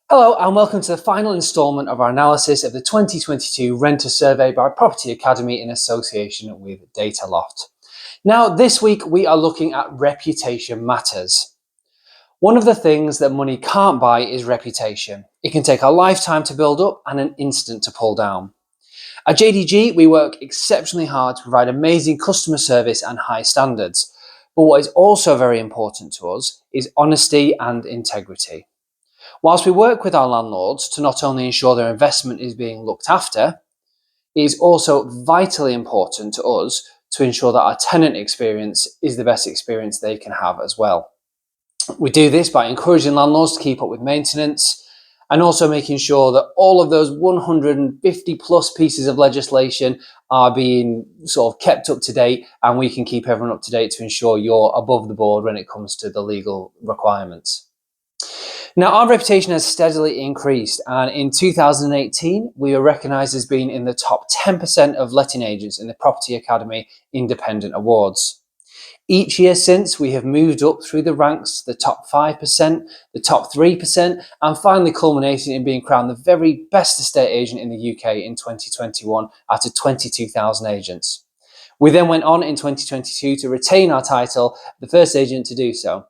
Hello and welcome to the final instalment of our analysis of the 2022 Renter Survey by Property Academy in association with Dataloft. Now, this week we are looking at reputation matters. One of the things that money can't buy is reputation. It can take a lifetime to build up and an instant to pull down. At JDG, we work exceptionally hard to provide amazing customer service and high standards. But what is also very important to us is honesty and integrity. Whilst we work with our landlords to not only ensure their investment is being looked after, it is also vitally important to us to ensure that our tenant experience is the best experience they can have as well. We do this by encouraging landlords to keep up with maintenance and also making sure that all of those 150 plus pieces of legislation are being sort of kept up to date, and we can keep everyone up to date to ensure you're above the board when it comes to the legal requirements. Now, our reputation has steadily increased, and in 2018, we were recognised as being in the top 10% of letting agents in the Property Academy Independent Awards. Each year since, we have moved up through the ranks to the top 5%, the top 3%, and finally culminating in being crowned the very best estate agent in the UK in 2021 out of 22,000 agents. We then went on in 2022 to retain our title, the first agent to do so.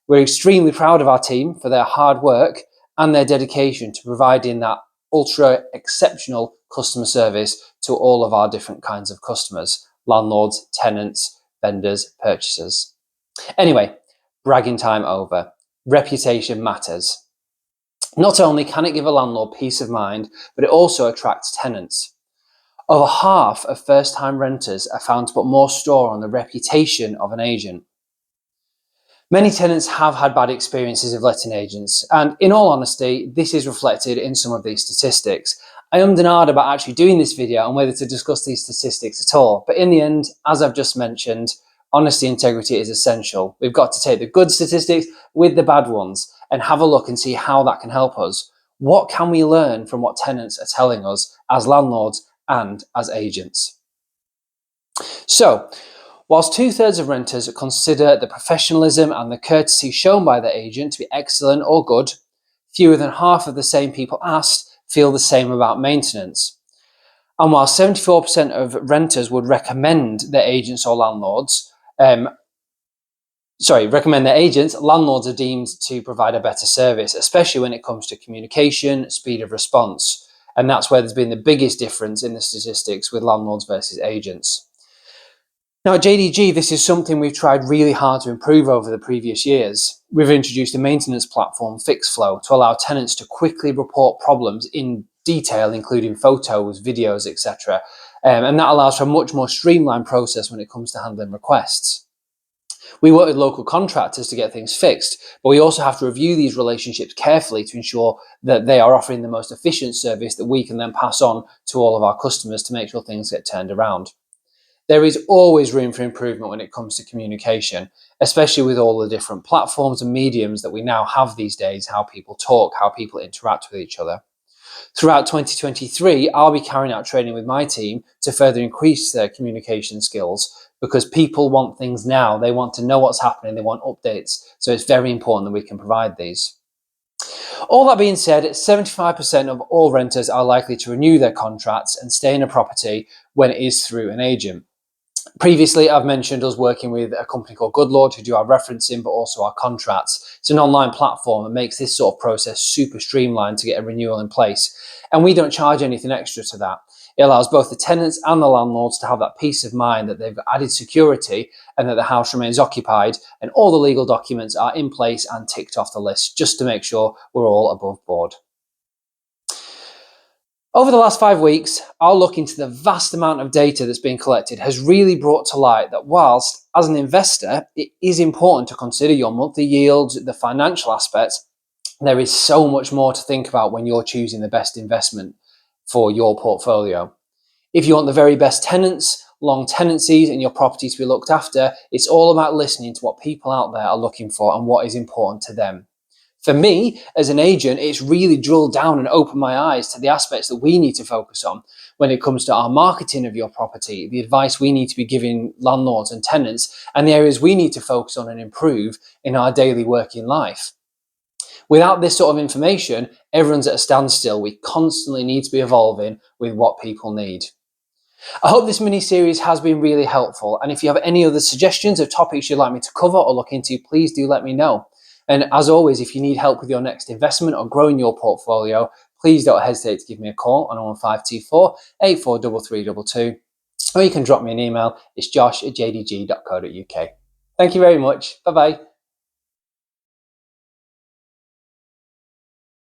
We're extremely proud of our team for their hard work and their dedication to providing that ultra exceptional customer service to all of our different kinds of customers: landlords, tenants, vendors, purchasers. Anyway, bragging time over. Reputation matters. Not only can it give a landlord peace of mind, but it also attracts tenants. Over half of first-time renters are found to put more store on the reputation of an agent. Many tenants have had bad experiences of letting agents, and in all honesty, this is reflected in some of these statistics. I ummed and ahed about actually doing this video and whether to discuss these statistics at all, but in the end, as I've just mentioned, honesty and integrity is essential. We've got to take the good statistics with the bad ones and have a look and see how that can help us. What can we learn from what tenants are telling us as landlords and as agents? So, whilst 2/3 of renters consider the professionalism and the courtesy shown by the agent to be excellent or good, fewer than half of the same people asked feel the same about maintenance. And while 74% of renters would recommend their agents or landlords, landlords are deemed to provide a better service, especially when it comes to communication, speed of response. And that's where there's been the biggest difference in the statistics with landlords versus agents. Now at JDG, this is something we've tried really hard to improve over the previous years. We've introduced a maintenance platform, FixFlow, to allow tenants to quickly report problems in detail, including photos, videos, etc. And that allows for a much more streamlined process when it comes to handling requests. We work with local contractors to get things fixed, but we also have to review these relationships carefully to ensure that they are offering the most efficient service that we can then pass on to all of our customers to make sure things get turned around. There is always room for improvement when it comes to communication, especially with all the different platforms and mediums that we now have these days, how people talk, how people interact with each other. Throughout 2023, I'll be carrying out training with my team to further increase their communication skills, because people want things now. They want to know what's happening. They want updates. So it's very important that we can provide these. All that being said, 75% of all renters are likely to renew their contracts and stay in a property when it is through an agent. Previously, I've mentioned us working with a company called Goodlord who do our referencing, but also our contracts. It's an online platform that makes this sort of process super streamlined to get a renewal in place. And we don't charge anything extra to that. It allows both the tenants and the landlords to have that peace of mind that they've got added security and that the house remains occupied and all the legal documents are in place and ticked off the list, just to make sure we're all above board. Over the last 5 weeks, our look into the vast amount of data that's been collected has really brought to light that whilst, as an investor, it is important to consider your monthly yields, the financial aspects, there is so much more to think about when you're choosing the best investment for your portfolio. If you want the very best tenants, long tenancies, and your property to be looked after, it's all about listening to what people out there are looking for and what is important to them. For me, as an agent, it's really drilled down and opened my eyes to the aspects that we need to focus on when it comes to our marketing of your property, the advice we need to be giving landlords and tenants, and the areas we need to focus on and improve in our daily working life. Without this sort of information, everyone's at a standstill. We constantly need to be evolving with what people need. I hope this mini-series has been really helpful, and if you have any other suggestions of topics you'd like me to cover or look into, please do let me know. And as always, if you need help with your next investment or growing your portfolio, please don't hesitate to give me a call on 01524 843322, or you can drop me an email. It's josh@jdg.co.uk. Thank you very much. Bye-bye.